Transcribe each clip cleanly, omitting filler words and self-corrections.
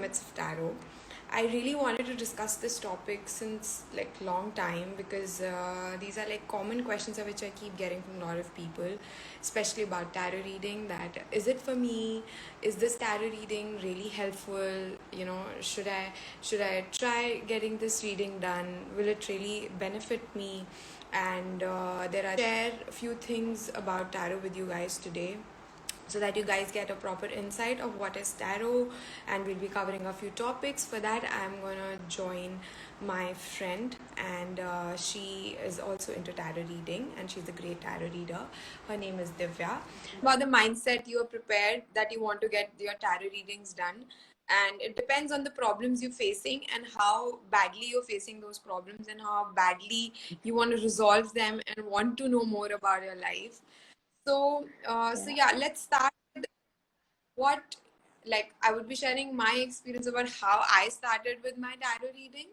limits of tarot. I really wanted to discuss this topic since like long time because these are like common questions which I keep getting from a lot of people, especially about tarot reading. That is it for me? Is this tarot reading really helpful? Should I try getting this reading done? Will it really benefit me? And there are share a few things about tarot with you guys today so that you guys get a proper insight of what is tarot, and we'll be covering a few topics. For that, I'm gonna join my friend, and she is also into tarot reading, and she's a great tarot reader. Her name is Divya. About the mindset, you are prepared that you want to get your tarot readings done, and it depends on the problems you're facing and how badly you're facing those problems and how badly you want to resolve them and want to know more about your life. So Yeah. yeah, let's start with what, like, I would be sharing my experience about how I started with my tarot reading.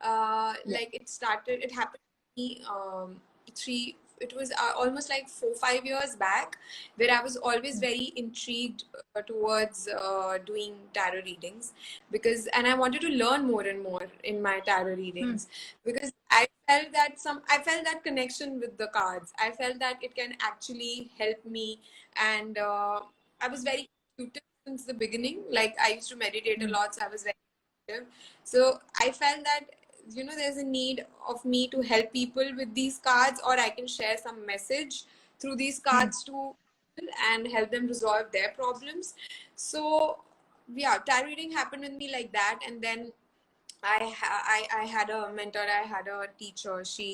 Yeah. It happened to me it was almost like 4 5 years back, where I was always Mm. very intrigued towards doing tarot readings, and I wanted to learn more and more in my tarot Hmm. readings, because I felt that connection with the cards. I felt that it can actually help me, and I was very intuitive since the beginning. Like, I used to meditate a Hmm. lot, so I was very intuitive. So I felt that there's a need of me to help people with these cards, or I can share some message through these Hmm. cards to people and help them resolve their problems. So yeah, tarot reading happened with me like that, and then I had a mentor, I had a teacher. She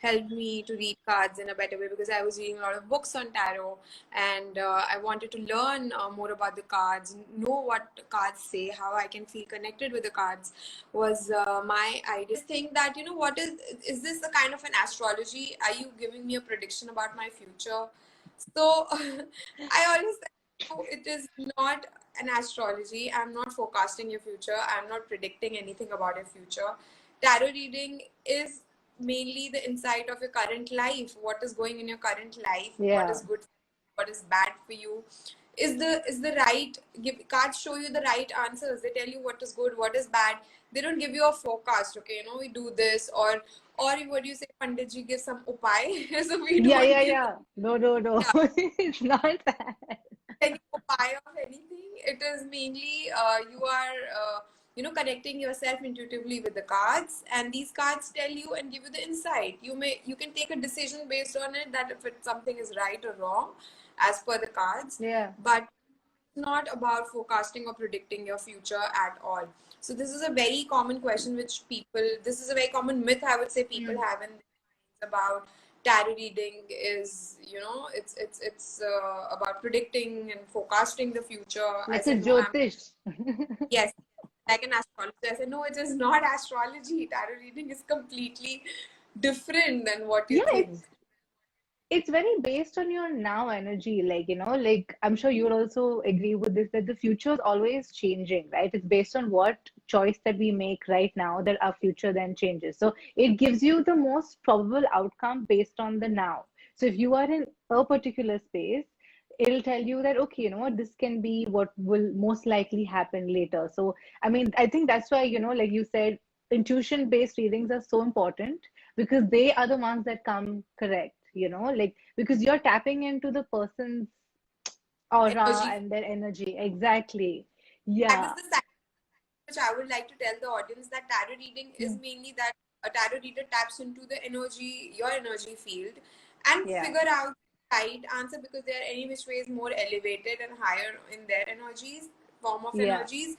helped me to read cards in a better way because I was reading a lot of books on tarot, and I wanted to learn more about the cards, know what cards say, how I can feel connected with the cards. Was my idea. Think that, what is this a kind of an astrology? Are you giving me a prediction about my future? So I always say, no, it is not an astrology. I'm not forecasting your future. I'm not predicting anything about your future. Tarot reading is mainly the insight of your current life. What is going in your current life? What Yeah. is good? What is bad for you? Is the right cards show you the right answers. They tell you what is good, what is bad. They don't give you a forecast. Okay, we do this, or what do you say? Panditji gives some upay. So we Yeah. don't Yeah. give Yeah. No. No. No. yeah, It's not that. any upay of anything. It is mainly you are connecting yourself intuitively with the cards, and these cards tell you and give you the insight. You can take a decision based on it, that if something is right or wrong as per the cards, Yeah. but not about forecasting or predicting your future at all. So this is a very common question which this is a very common myth, I would say, people Hmm. have in their minds about tarot reading. Is it's about predicting and forecasting the future. I Like a said no, I'm Jyotish. yes, like an astrologer. I said no, it is not astrology. Tarot reading is completely different than what you Yeah. think. It's very based on your now energy. Like, like I'm sure you'll also agree with this that the future is always changing, right? It's based on what choice that we make right now that our future then changes. So it gives you the most probable outcome based on the now. So if you are in a particular space, it'll tell you that, okay, you know what, this can be what will most likely happen later. So, I mean, I think that's why, like you said, intuition based readings are so important because they are the ones that come correct, like because you're tapping into the person's aura Energy. and their energy. Exactly. That is Yeah. the side which I would like to tell the audience, that tarot reading is Mm. mainly that a tarot reader taps into your energy field, and Yeah. figure out the right answer, because they are any which ways more elevated and higher in their form of Yeah. energies.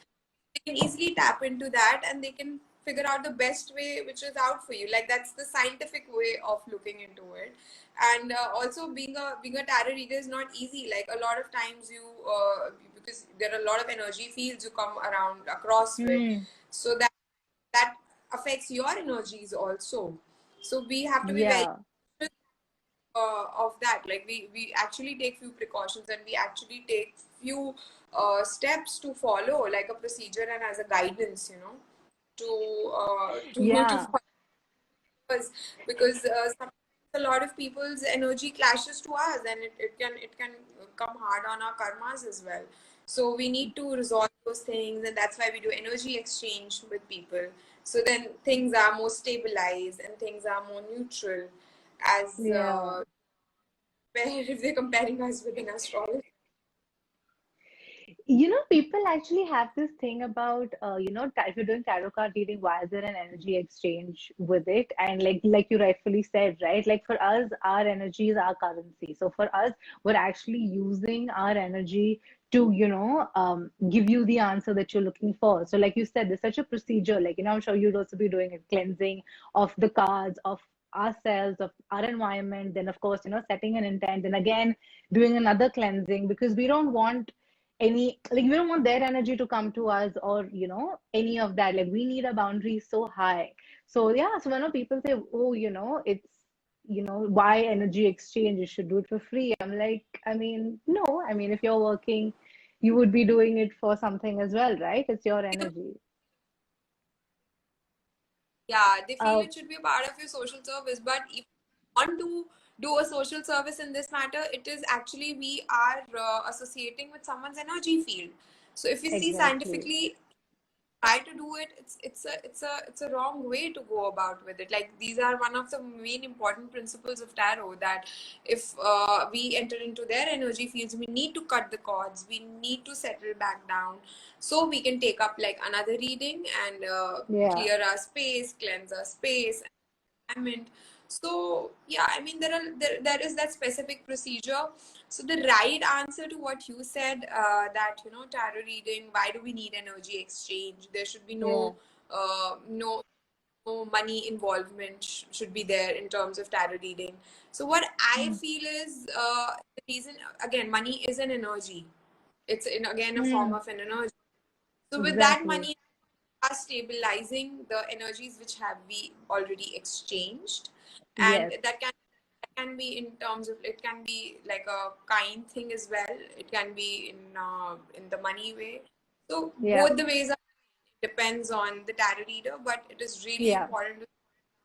They can easily tap into that, and they can figure out the best way which is out for you. Like, that's the scientific way of looking into it. And also, being a tarot reader is not easy. Like, a lot of times because there are a lot of energy fields you come around across with, Mm. so that affects your energies also. So we have to be very Yeah. of that. Like, we actually take few precautions, and we actually take few steps to follow, like a procedure and as a guidance, to Yeah. follow us, because sometimes a lot of people's energy clashes to us, and it can come hard on our karmas as well. So we need to resolve those things, and that's why we do energy exchange with people. So then things are more stabilized and things are more neutral, as Yeah. where if they're comparing us with an astrologer. You know, people actually have this thing about, if you're doing tarot card reading, why is there an energy exchange with it? And like you rightfully said, right? Like for us, our energy is our currency. So for us, we're actually using our energy to, give you the answer that you're looking for. So like you said, there's such a procedure. Like, I'm sure you'd also be doing a cleansing of the cards, of ourselves, of our environment. Then, of course, setting an intent, and again, doing another cleansing because we don't want any like we don't want their energy to come to us or any of that. Like we need a boundary so high. So yeah, so when people say, oh, it's why energy exchange, you should do it for free, I'm like, I mean, no, I mean, if you're working, you would be doing it for something as well, right? It's your energy. Yeah, they feel uh it should be a part of your social service. But if you want to do a social service in this matter, it is actually we are associating with someone's energy field. So if we see exactly. scientifically, try to do it, it's a wrong way to go about with it. Like these are one of the main important principles of tarot, that if we enter into their energy fields, we need to cut the cords, we need to settle back down, so we can take up like another reading and Yeah. clear our space, cleanse our space, environment. So yeah, I mean there is that specific procedure. So the right answer to what you said, that tarot reading, why do we need energy exchange? There should be Yeah. no money involvement should be there in terms of tarot reading. So what I Mm. feel is, the reason, again, money is an energy. It's again a form Mm. of an energy. So with that Exactly. money, are stabilizing the energies which have we already exchanged, and Yes. that can be in terms of, it can be like a kind thing as well, it can be in the money way. So Yeah. both the ways are, depends on the tarot reader, but it is really Yeah. important to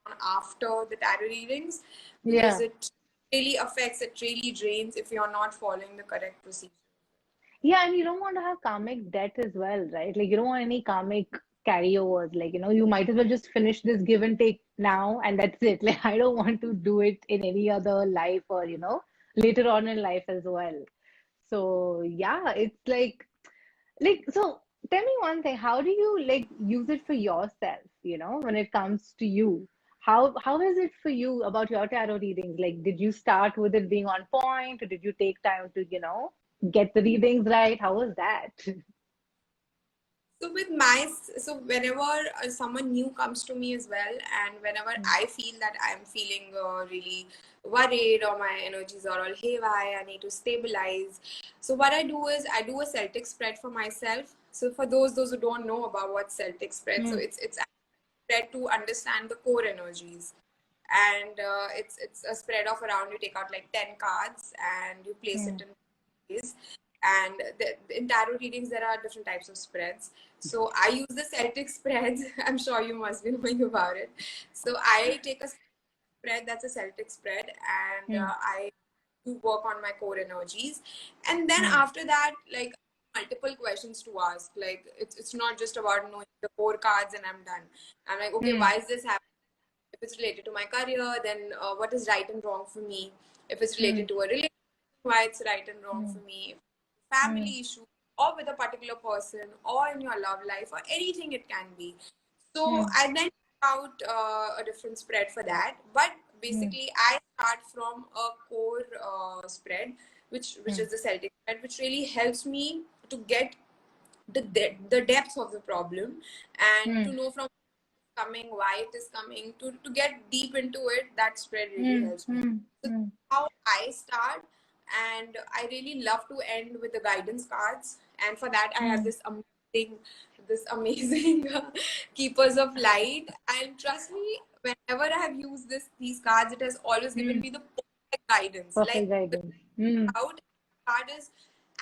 learn after the tarot readings, because Yeah. it really affects, it really drains if you're not following the correct procedure. Yeah, and you don't want to have karmic debt as well, right? Like you don't want any karmic carryovers. Like, you might as well just finish this give and take now and that's it. Like I don't want to do it in any other life or, later on in life as well. So yeah, it's like so tell me one thing, how do you like use it for yourself, when it comes to you? How is it for you about your tarot readings? Like, did you start with it being on point, or did you take time to, get the readings right? How was that? So with my, so whenever someone new comes to me as well, and whenever I feel that I'm feeling really worried, or my energies are all haywire, I need to stabilize. So what I do is I do a Celtic spread for myself. So for those who don't know about what Celtic spread, so Mm, it's a spread to understand the core energies, and it's a spread of around, you take out like 10 cards and you place it mm, in ways. And in tarot readings there are different types of spreads, so I use the Celtic spreads. I'm sure you must be knowing about it. So I take a spread that's a Celtic spread, and mm, I do work on my core energies. And then mm, after that, like, multiple questions to ask. Like it's not just about knowing the core cards and I'm done. I'm like, okay, mm, why is this happening? If it's related to my career, then what is right and wrong for me? If it's related mm, to a relationship, why it's right and wrong mm, for me? mm, Family issue, or with a particular person, or in your love life, or anything it can be. So mm, I then pick out a different spread for that. But mm, basically, I start from a core spread, which mm, is the Celtic spread, which really helps me to get the depth of the problem, and to mm, know from coming, why it is coming, to get deep into it. That spread really mm, helps me. mm, So mm, how I start, and I really love to end with the guidance cards. And for that, I have mm, this amazing keepers of light. And trust me, whenever I have used these cards, it has always given mm. me the perfect guidance. Perfect Like guidance. Mm, out card is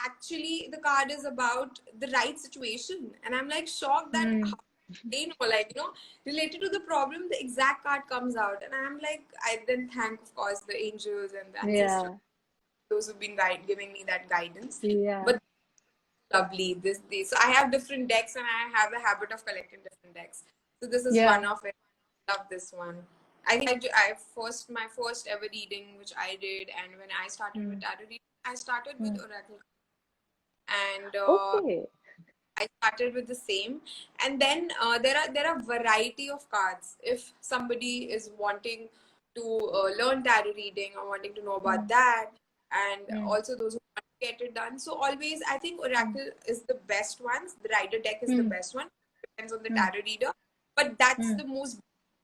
actually, the card is about the right situation, and I'm like shocked that mm. how they know, like, related to the problem, the exact card comes out. And I'm like, I then thank, of course, the angels and the ancestors, Yeah, those who've been giving me that guidance. yeah. But lovely. So I have different decks, and I have a habit of collecting different decks. So this is Yeah. one of it. Love this one. I think my first ever reading, which I did, and when I started with Mm. tarot reading, I started with Mm. oracle, and Okay. I started with the same, and then there are variety of cards. If somebody is wanting to learn tarot reading or wanting to know about Mm. that, and Mm. also those who want to get it done. So always, I think Mm. Oracle is the best one. The Rider deck is the Mm. best one. Depends on the Mm. tarot reader, but that's Mm. the most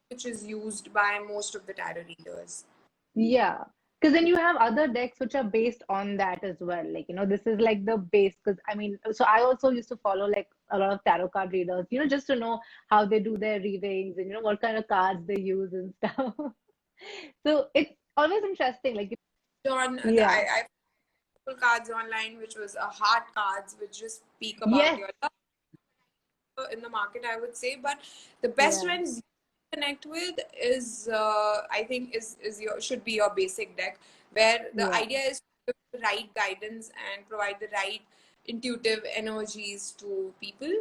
which is used by most of the tarot readers. Yeah. Because then you have other decks which are based on that as well. Like, this is like the base. Because I mean, so I also used to follow like a lot of tarot card readers, just to know how they do their readings and, what kind of cards they use and stuff. So it's always interesting. Like, yeah. I pulled cards online, which was a heart cards, which just speak about Yes. your love in the market, I would say. But the best Yeah. ones you connect with is, I think, is your should be your basic deck, where the Yeah. idea is to give the right guidance and provide the right intuitive energies to people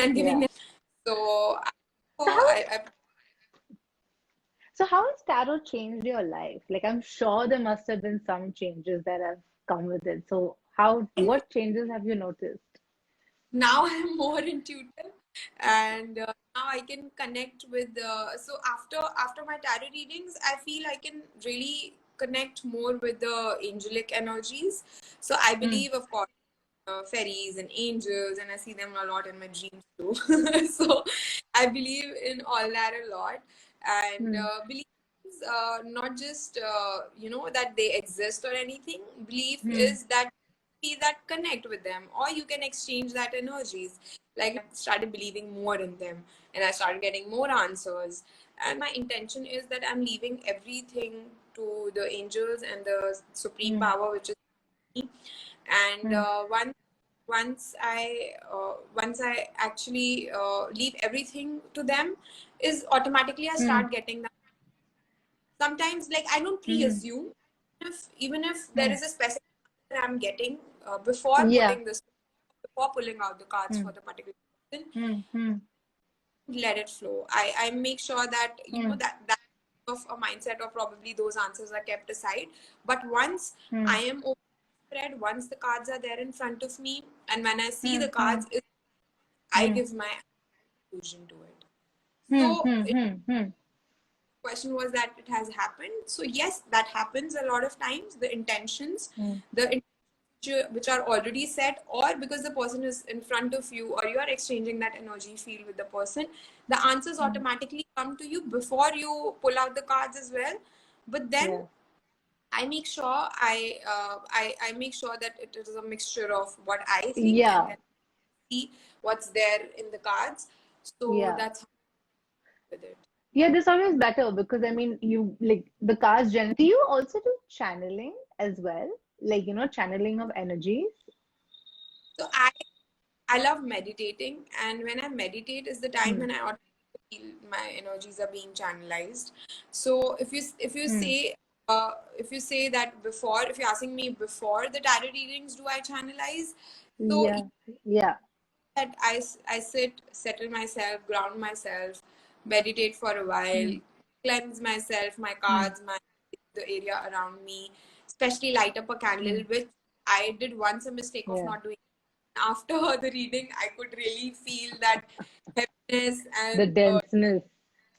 and giving Yeah. them. So, So how I so how has tarot changed your life? Like, I'm sure there must have been some changes that have come with it. So what changes have you noticed? now I'm more intuitive, and now I can connect with so after my tarot readings, I feel I can really connect more with the angelic energies. So I Mm. believe, of course, fairies and angels, and I see them a lot in my dreams too. So I believe in all that a lot, and Mm. belief is not just that they exist or anything. Belief Mm. is that connect with them, or you can exchange that energies. Like, I started believing more in them, and I started getting more answers. And my intention is that I'm leaving everything to the angels and the supreme Mm. power, which is me. And Mm. once I actually leave everything to them, is automatically I Mm. start getting that. Sometimes, like, I don't Mm. pre-assume, even if there Mm. is a specific that I'm getting before Yeah. before pulling out the cards for Mm. the particular person, Mm. Mm. let it flow. I make sure that Mm. that of a mindset, or probably those answers are kept aside. But once I Mm. am spread, once the cards are there in front of me, and when I see the Mm. cards, Mm. I Mm. give my conclusion to it. Mm. So Mm. Mm. Mm. question was that it has happened. So yes, that happens a lot of times. The intentions, Mm. the which are already set, or because the person is in front of you, or you are exchanging that energy field with the person, the answers Mm. automatically come to you before you pull out the cards as well. But then Yeah. I make sure I make sure that it is a mixture of what I think, and Yeah. then see what's there in the cards. So Yeah. that's how I with it. Yeah, this always better because I mean, you like the cards generally. Do you also do channeling as well? Like, channeling of energies? So I love meditating, and when I meditate is the time Mm. when I automatically feel my energies are being channelized. So Mm. if you say that before, if you're asking me before the tarot readings, do I channelize? So Yeah. Yeah. that I sit, settle myself, ground myself, meditate for a while, Mm. cleanse myself, my Mm. cards, the area around me, especially light up a candle, Mm. which I did once a mistake of Yeah. not doing. After the reading, I could really feel that heaviness, The and denseness.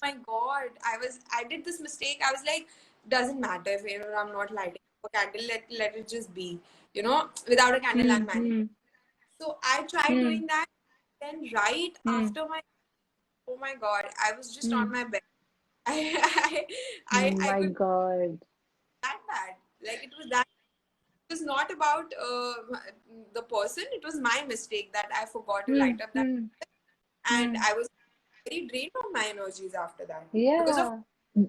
my God, I did this mistake. I was like, doesn't matter if I'm not lighting a candle, let it just be. Without a candle, I'm Mm. managing. Mm. So I tried Mm. doing that. Then right Mm. after oh my God, I was just on Mm. my bed. I I My could God. that bad. Like, it was that. It was not about the person. It was my mistake that I forgot to light Mm. up that, Mm. and Mm. I was very drained of my energies after that because of Yeah.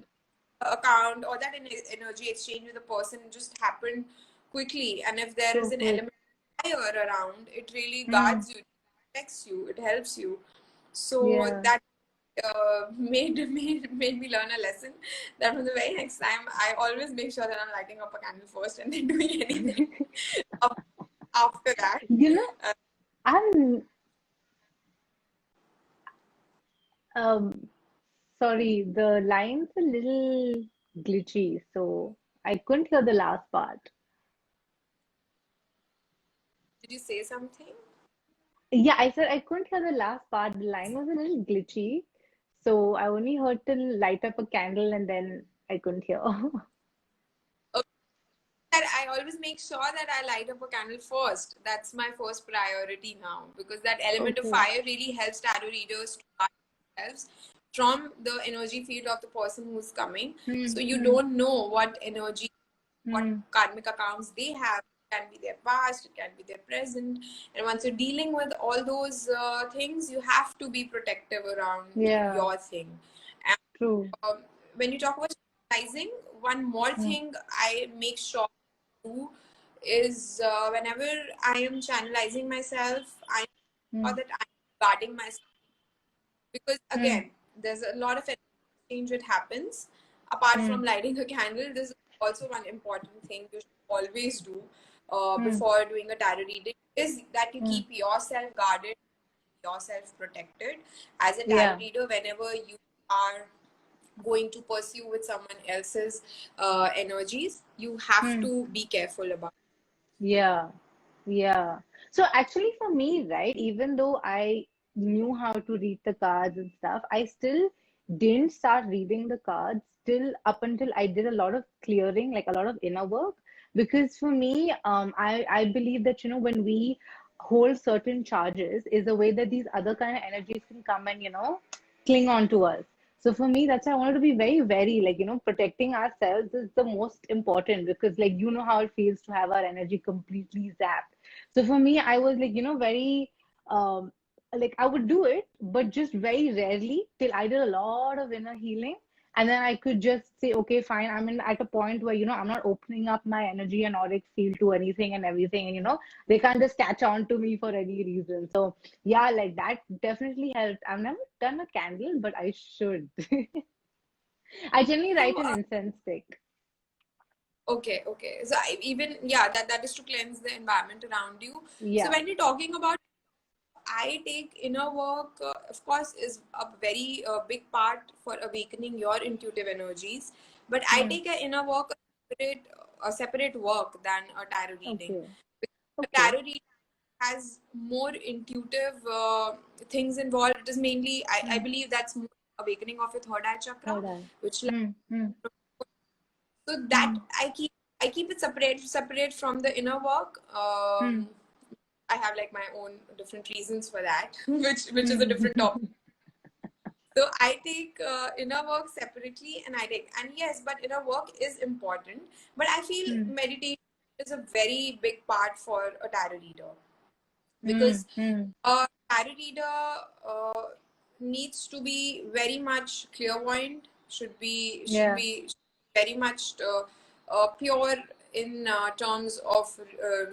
account, or that energy exchange with the person just happened quickly. And if there So is an quick. element of fire around, it really Mm. guards you, it protects you, it helps you. So Yeah. that made me learn a lesson, that from the very next time I always make sure that I'm lighting up a candle first and then doing anything after that. You know, Uh, I'm um sorry, the line's a little glitchy, so I couldn't hear the last part. Did you say something? Yeah, I said I couldn't hear the last part. The line was a little glitchy, so I only heard till light up a candle and then I couldn't hear. That I always make sure that I light up a candle first. That's my first priority now, because that element of Okay. fire really helps tarot readers to guard themselves from the energy field of the person who's coming. Hmm, So you hmm, don't know what energy, what hmm. karmic accounts they have. It can be their past, it can be their present. And once you're dealing with all those things, you have to be protective around Yeah, your thing. And true. when you talk about channelizing, one more Hmm, thing I make sure to do is whenever I am channelizing myself, I hmm, know that I'm guarding myself, because hmm, again, there's a lot of exchange that happens. Apart hmm, from lighting a candle, there's also one important thing you should always do hmm, before doing a tarot reading is that you hmm. keep yourself guarded, yourself protected. As a tarot Yeah. reader, whenever you are going to pursue with someone else's energies, you have Hmm. to be careful about. Yeah, yeah. So actually for me, right, even though I knew how to read the cards and stuff, I still didn't start reading the cards till up until I did a lot of clearing, like a lot of inner work. Because for me, I believe that, when we hold certain charges is a way that these other kind of energies can come and, cling on to us. So for me, that's why I wanted to be very, very like, protecting ourselves is the most important because like how it feels to have our energy completely zapped. So for me, I was like, very um like I would do it, but just very rarely till I did a lot of inner healing. And then I could just say, okay, fine. I'm at a point where, I'm not opening up my energy and auric field to anything and everything. And, they can't just catch on to me for any reason. So yeah, like that definitely helped. I've never done a candle, but I should. I generally write So an incense stick. okay, so even yeah, that is to cleanse the environment around you. So Yeah. when you're talking about, I take inner work, of course, is a very big part for awakening your intuitive energies. But I Hmm. take an inner work a separate work than a tarot reading. Okay. A Okay. tarot reading has more intuitive things involved. It is mainly, I Hmm. believe that's more awakening of your third eye chakra, Third eye. which Hmm. Hmm. so that Hmm. I keep it separate from the inner work. Hmm. I have like my own different reasons for that, which is a Hmm. different topic. So I take inner work separately, and yes, but inner work is important. But I feel Hmm. meditation is a very big part for a tarot reader, Hmm. because Hmm. a tarot reader uh, needs to be very much clairvoyant, should Yeah. be very much pure in terms of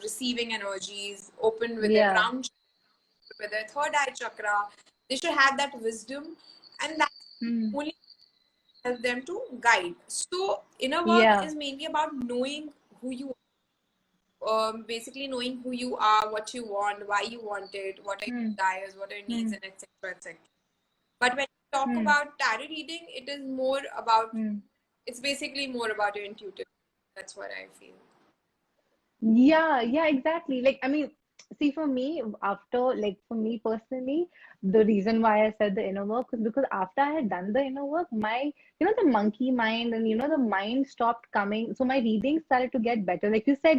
receiving energies, open with their Yeah. crown chakra, with their third eye chakra. They should have that wisdom, and that Hmm. only help them to guide. So inner work Yeah. is mainly about knowing who you basically knowing who you are, what you want, why you want it, what are Hmm. your desires, what are your needs, Hmm. and etc. etc. But when you talk Hmm. about tarot reading, it is more about, Hmm. it's basically more about your intuitive. That's what I feel. Yeah, yeah, exactly. Like, I mean, see, for me, for me personally, the reason why I said the inner work was because after I had done the inner work, the monkey mind and, the mind stopped coming. So my reading started to get better. Like you said,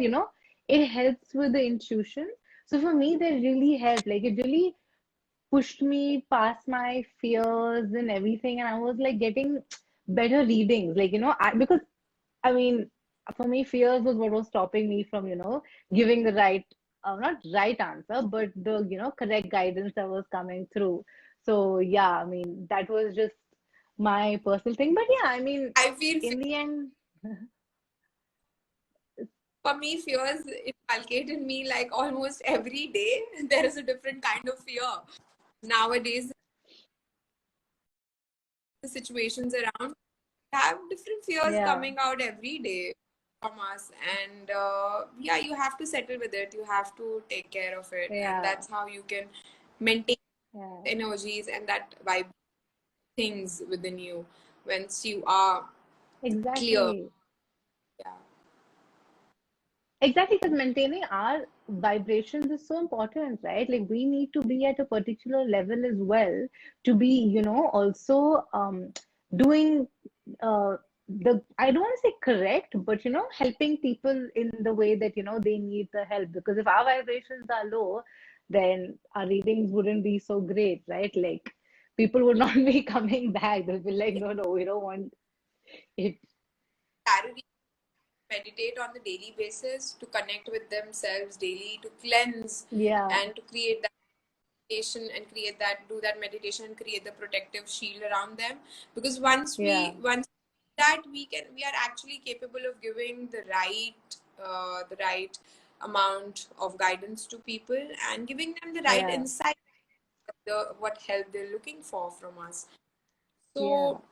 it helps with the intuition. So for me, they really helped. Like, it really pushed me past my fears and everything. And I was like getting better readings. Like, because I mean, for me, fears was what was stopping me from, giving the right, not right answer, but the, correct guidance that was coming through. So, yeah, I mean, that was just my personal thing. But yeah, I mean, I feel in the end, for me, fears inculcate in me like almost every day. There is a different kind of fear. Nowadays, the situations around have different fears yeah, coming out every day. from us, and yeah, you have to settle with it. You have to take care of it, and Yeah, that's how you can maintain yeah, energies and that vibe things within you once you are clear. exactly. Yeah. Exactly, because maintaining our vibrations is so important, right? Like we need to be at a particular level as well to be, also doing the, I don't want to say correct, but helping people in the way that they need the help. Because if our vibrations are low, then our readings wouldn't be so great, right? Like people would not be coming back. They'll be like, no, no, we don't want it. Clarity, meditate on the daily basis to connect with themselves daily, to cleanse Yeah, and to create that meditation and create that, do that meditation and create the protective shield around them. Because yeah, once that we are actually capable of giving the right amount of guidance to people and giving them the right yeah, insight, the what help they're looking for from us. yeah. So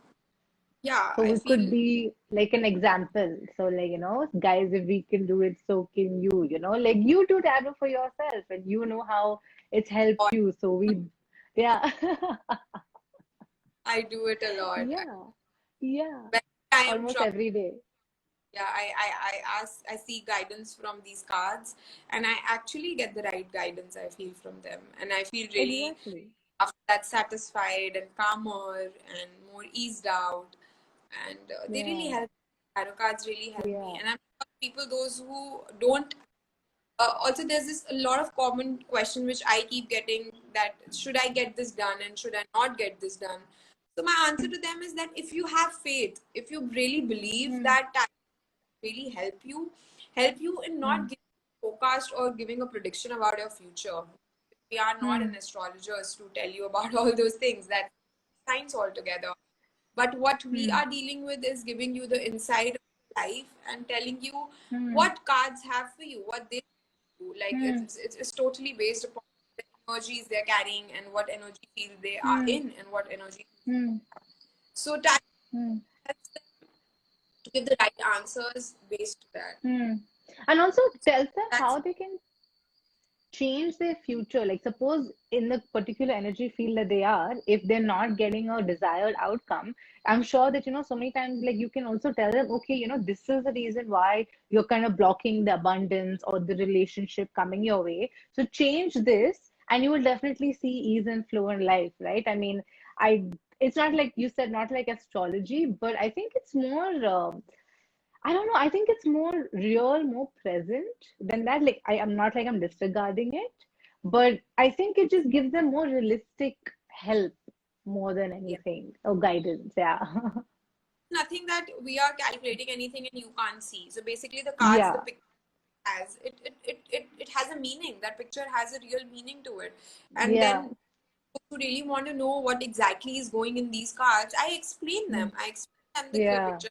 yeah, So I we could feel be like an example. So like, guys, if we can do it, so can you, like you do tarot for yourself and you know how it's helped you. So yeah, I do it a lot. yeah, yeah, When I am almost trying, every day. yeah, I seek guidance from these cards, and I actually get the right guidance, I feel, from them, and I feel really Exactly. after that satisfied and calmer and more eased out, and they really Yeah, help. Tarot cards really help me, yeah. and I'm sure people, those who don't. Also, there's this a lot of common question which I keep getting, that should I get this done and should I not get this done? So my answer to them is that if you have faith, if you really believe Hmm. that really help you in not Hmm. giving a forecast or giving a prediction about your future. We are not an Hmm. astrologers to tell you about all those things, that science altogether. But what we Hmm. are dealing with is giving you the insight of life and telling you Hmm. what cards have for you, what they do. Like Hmm. it's totally based upon the energies they're carrying and what energy field they are Hmm. in and what energy. Hmm. So time Hmm. helps them to give the right answers based to that. Hmm. And also tells them That's how they can change their future. Like, suppose in the particular energy field that they are, if they're not getting a desired outcome, I'm sure that, so many times, like, you can also tell them, okay, this is the reason why you're kind of blocking the abundance or the relationship coming your way. So, change this, and you will definitely see ease and flow in life, right? I mean, it's not like you said, not like astrology, but I think it's more. I don't know. I think it's more real, more present than that. Like, I'm not like I'm disregarding it, but I think it just gives them more realistic help more than yeah. anything or guidance. Yeah. Nothing that we are calculating anything and you can't see. So basically, the cards, the Yeah. picture has it has a meaning. That picture has a real meaning to it. And Yeah. then if you really want to know what exactly is going in these cards, I explain them. Mm. I explain them the clear Yeah. picture.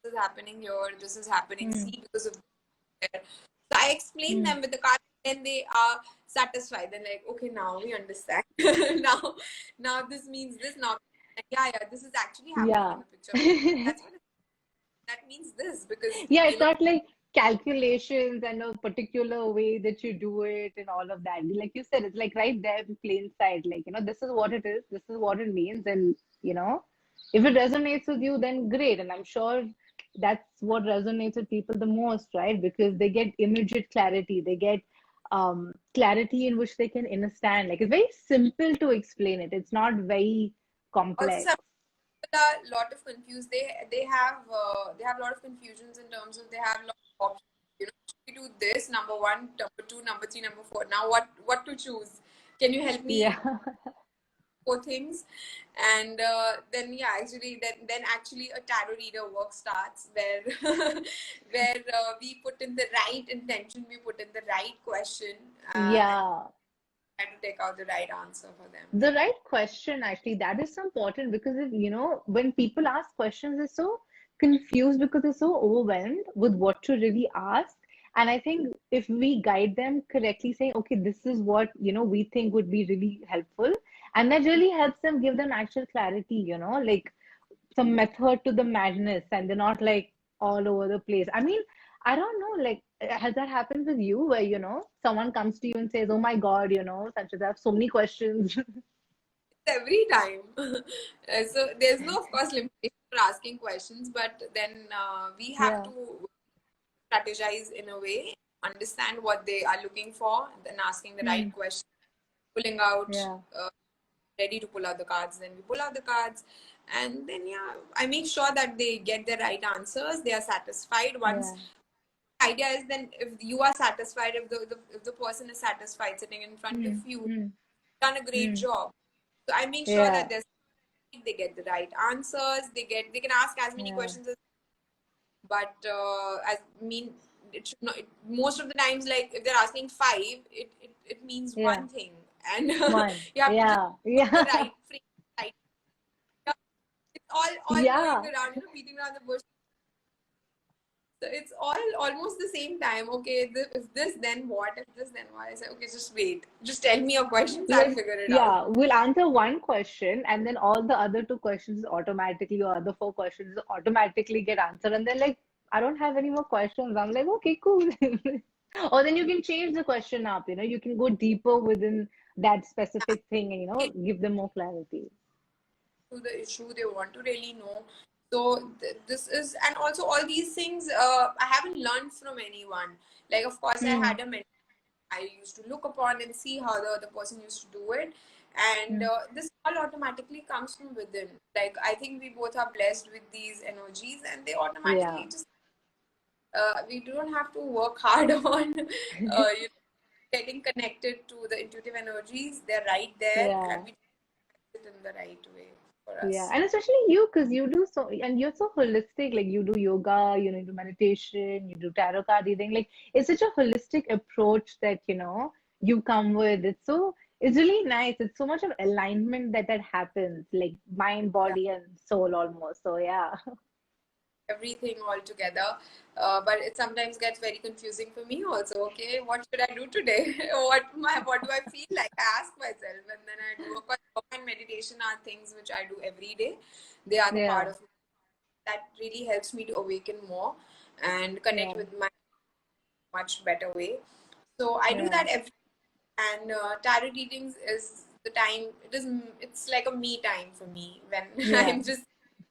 This is happening here. This is happening. Mm. See, because of there. So I explain Mm. them with the cards. Then they are satisfied. They're like, okay, now we understand. Now this means this. Now, yeah, yeah, this is actually happening in Yeah. the picture. That's what that means this because Yeah, it's not like calculations and a particular way that you do it and all of that. Like you said, it's like right there in plain sight. Like, this is what it is, this is what it means. And, if it resonates with you, then great. And I'm sure that's what resonates with people the most, right? Because they get immediate clarity, they get clarity in which they can understand. Like, it's very simple to explain it, it's not very also complex. some people are a lot of confused. They have a lot of confusions in terms of they have a lot of options. Should we do this number one, number two, number three, number four? Now what to choose? Can you help me Yeah. four things? And then yeah, actually then actually a tarot reader work starts where where we put in the right intention, we put in the right question, and Yeah. try to take out the right answer for them. The right question, actually, that is so important because if, when people ask questions, they're so confused because they're so overwhelmed with what to really ask. And I think if we guide them correctly, saying, okay, this is what, we think would be really helpful, and that really helps them give them actual clarity, like some method to the madness, and they're not like all over the place. I mean, I don't know, like, has that happened with you where, someone comes to you and says, "Oh my God, Sanchita, I have so many questions." every time. So there's no, of course, limitation for asking questions, but then we have Yeah. to strategize in a way, understand what they are looking for, then asking the right Hmm. question, pulling out, Yeah. uh, ready to pull out the cards. Then we pull out the cards, and then yeah, I make sure that they get the right answers. They are satisfied. Once Yeah. idea is, then if you are satisfied, if the person is satisfied sitting in front of Hmm. you, Hmm. done a great Hmm. job. So I make sure that Yeah. they get the right answers. They can ask as many Yeah. questions as, but as mean it should not. Most of the times, like if they're asking five, it means Yeah. one thing, and One. you have to just Yeah. put the Yeah. right frame, right. Yeah, it's all going Yeah. around, beating around the bush. So it's all almost the same time. Okay, if this, then what? If this, then what? I say, okay, just wait. Just tell me your questions. I'll Like, figure it out. yeah, we'll answer one question and then all the other two questions automatically, or other four questions automatically get answered. And then, like, I don't have any more questions. I'm like, okay, cool. Or then you can change the question up, you can go deeper within that specific thing and, give them more clarity. To the issue they want to really know. So this is, and also all these things I haven't learned from anyone. Like of course I Hmm. had a mentor I used to look upon and see how the other person used to do it, and Hmm. this all automatically comes from within. Like I think we both are blessed with these energies, and they Yeah. automatically just we don't have to work hard on getting connected to the intuitive energies. They're right there, Yeah. and we do it in the right way for Yeah, us. and especially you, because you do so, and you're so holistic. Like, you do yoga, you do meditation, you do tarot card reading. Like, it's such a holistic approach that you come with. It's really nice. It's so much of alignment that happens, like mind, Yeah. body, and soul almost. So yeah, Everything all together. But it sometimes gets very confusing for me also. Okay, what should I do today? What do I feel like? I ask myself, and then I do. Of course, yoga and meditation are things which I do every day. They are the part yeah, of that really helps me to awaken more and connect yeah, with my much better way. So I do yeah, that every, and tarot readings is the time. It's like a me time for me when yeah. I'm just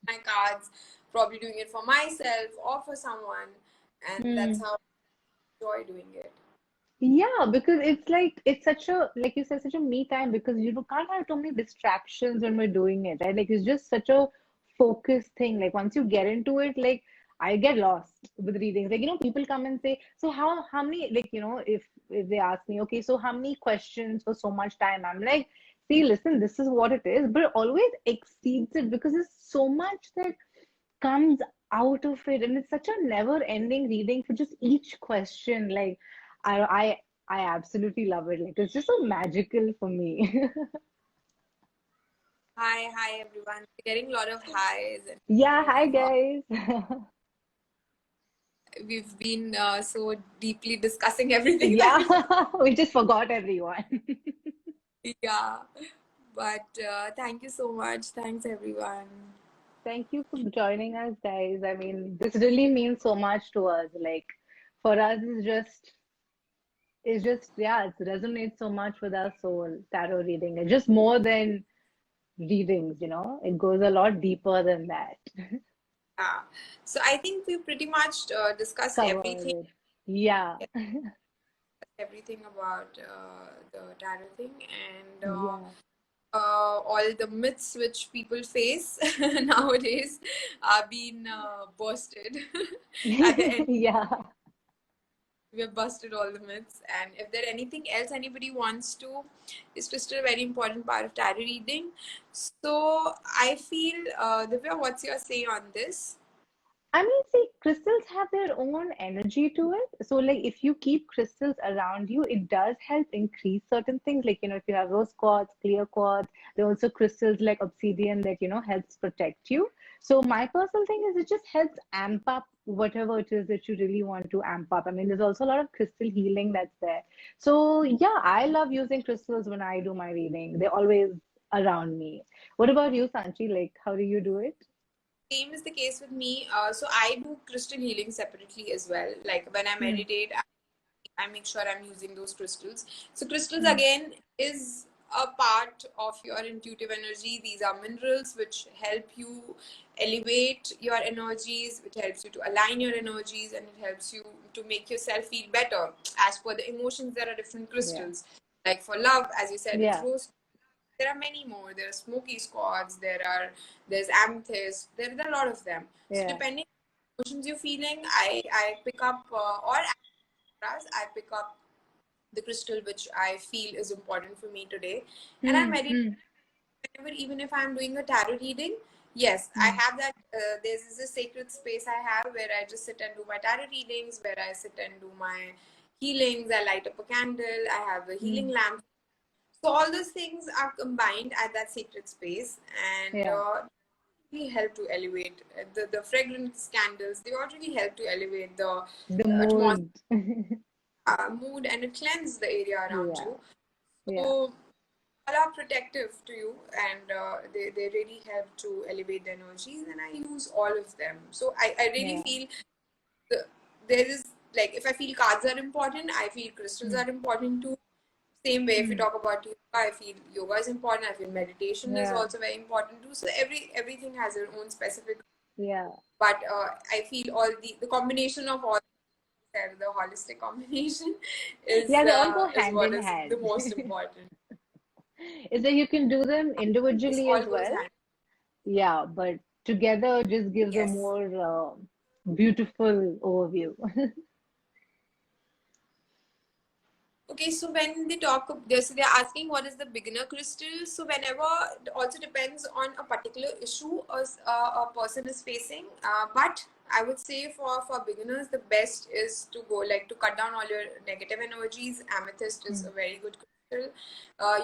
my cards, probably doing it for myself or for someone, and that's Hmm. how I enjoy doing it. Yeah, because it's like it's such a, like you said, such a me time, because can't have too many distractions when we're doing it, right? Like, it's just such a focused thing. Like, once you get into it, like, I get lost with readings. Like, people come and say, so how many, like, if they ask me, okay, so how many questions for so much time? I'm like, see, listen, this is what it is, but it always exceeds it because there's so much that comes out of it, and it's such a never ending reading for just each question. Like, I I absolutely love it. Like, it's just so magical for me. Hi everyone. We're getting a lot of highs, and Yeah, hi confirm. guys. We've been so deeply discussing everything that Yeah, we forgot. we just forgot everyone. Yeah, but thank you so much. Thanks everyone. Thank you for joining us, guys. I mean, this really means so much to us. Like, for us, it's just, yeah, it resonates so much with our soul, tarot reading. It's just more than readings, it goes a lot deeper than that. Yeah. So I think we pretty much discussed Covered it. Yeah. everything about the tarot thing, and Yeah. all the myths which people face nowadays are being busted. At the end, Yeah. we have busted all the myths. And if there anything else anybody wants to, it's just a very important part of tarot reading. So I feel, Divya, what's your say on this? I mean, see, crystals have their own energy to it. So, like, if you keep crystals around you, it does help increase certain things. Like, if you have rose quartz, clear quartz, there are also crystals like obsidian that, helps protect you. So, my personal thing is it just helps amp up whatever it is that you really want to amp up. I mean, there's also a lot of crystal healing that's there. So, yeah, I love using crystals when I do my reading. They're always around me. What about you, Sanchi? Like, how do you do it? same is the case with me. So I do crystal healing separately as well. Like when I Hmm. meditate, I make sure I'm using those crystals. So crystals Hmm. again is a part of your intuitive energy. These are minerals which help you elevate your energies, it helps you to align your energies, and it helps you to make yourself feel better. As per the emotions, there are different Yeah. crystals. Like for love, as you said, it's Yeah. rose. There are many more. There are smoky quartz. There's amethyst. There are a lot of them. So Yeah. depending on the emotions you're feeling, I pick up or chakras, I pick up the crystal which I feel is important for me today, and I Hmm. meditate Hmm. whenever, even if I'm doing a tarot reading. Yes, I Hmm. have that. There's a sacred space I have where I just sit and do my tarot readings, where I sit and do my healings. I light up a candle. I have a healing Hmm. lamp. So all those things are combined at that sacred space, and Yeah. really help to elevate the fragrance candles. They all really help to elevate the The atmosphere, mood. mood, and it cleanses the area around Yeah. you. Yeah. So all are protective to you, and they really help to elevate the energies, and I use all of them. So I really Yeah. feel the, there is, like, if I feel cards are important, I feel crystals Hmm. are important too. Same way, if we Hmm. talk about yoga, I feel yoga is important. I feel meditation is Yeah. also very important too. So everything has their own specific, Yeah. but I feel all the combination of all, the holistic combination Yeah, they all go is hand what in is the hand. most important. Is that you can do them This individually as all goes well. hand. Yeah, but together just gives a Yes. more beautiful overview. Okay, so when they talk, so they're asking what is the beginner crystal. So whenever, it also depends on a particular issue a person is facing. But I would say for beginners, the best is to go, like, to cut down all your negative energies. Amethyst is Hmm. a very good crystal.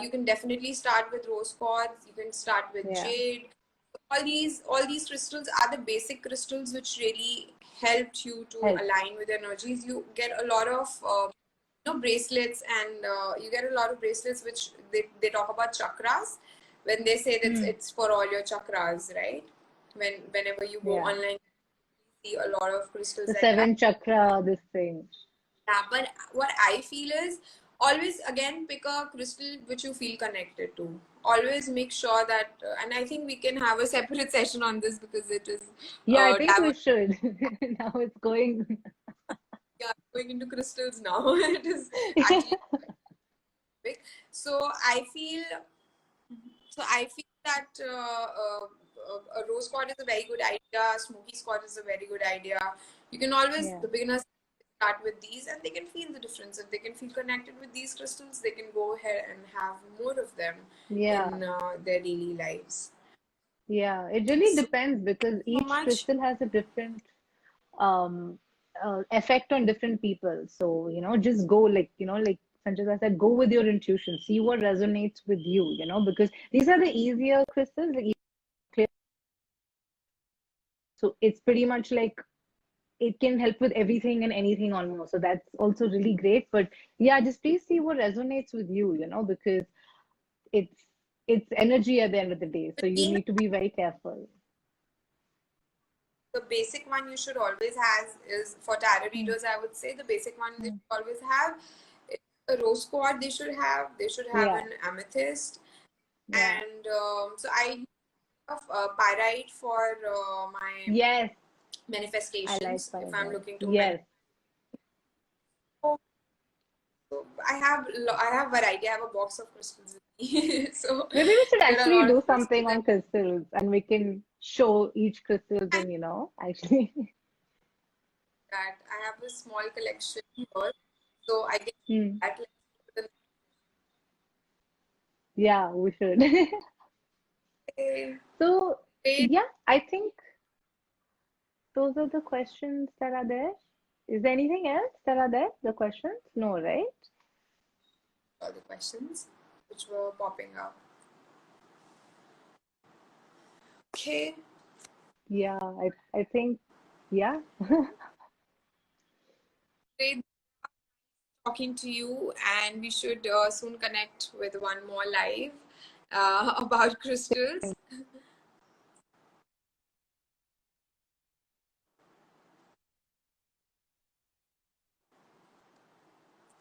You can definitely start with rose quartz. You can start with Yeah, jade. All these crystals are the basic crystals which really helped you to help. align with energies. You get a lot of bracelets, and you get a lot of bracelets which they talk about chakras when they say that Hmm. it's for all your chakras, right? Whenever you go Yeah, online, you see a lot of crystals the like that. seven chakra, this thing. Yeah, but what I feel is, always again pick a crystal which you feel connected to. Always make sure that, and I think we can have a separate session on this because it is Yeah, I think we diverse. should. Now it's going. Yeah, going into crystals now. It is actually big. So I feel that a rose quartz is a very good idea. Smoky quartz is a very good idea. You can always, Yeah, the beginners start with these, and they can feel the difference. If they can feel connected with these crystals, they can go ahead and have more of them yeah, in their daily lives. yeah. It really So, depends because so each much. crystal has a different um effect on different people. So, just go like, like Sanchita said, go with your intuition, see what resonates with you, because these are the easier crystals, like clear. So it's pretty much like it can help with everything and anything almost. So that's also really great. But yeah, just please see what resonates with you, because it's it's energy at the end of the day. So you Being need to be very careful. the basic one you should always have is, for tarot Hmm. readers, I would say the basic one they Hmm. should always have is a rose quartz. They should have Yeah, an amethyst, yeah. and so I have pyrite for my Yes, I like manifestations if I'm pyrite. looking to manifest. Yes. So I have variety. I have a box of crystals with me. So Maybe we should there are a actually lot do of crystals something on crystals and we can show each crystals and, actually. that I have a small collection here. So I can Hmm. that like, Yeah, we should. okay, So, great. yeah, I think those are the questions that are there. Is there anything else that are there? The questions? No, right? All the questions which were popping up. Okay, Yeah, I think, yeah. great talking to you, and we should soon connect with one more live about crystals.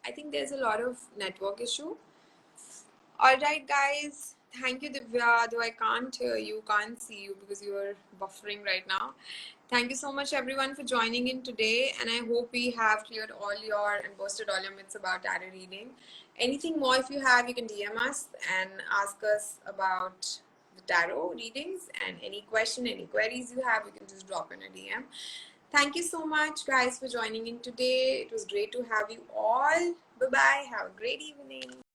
I think there's a lot of network issue. All right, guys. Thank you, Divya. Though I can't hear you, can't see you because you are buffering right now. Thank you so much, everyone, for joining in today. And I hope we have cleared all your and busted all your myths about tarot reading. Anything more, if you have, you can DM us and ask us about the tarot readings. And any question, any queries you have, you can just drop in a DM. Thank you so much, guys, for joining in today. It was great to have you all. Bye bye. Have a great evening.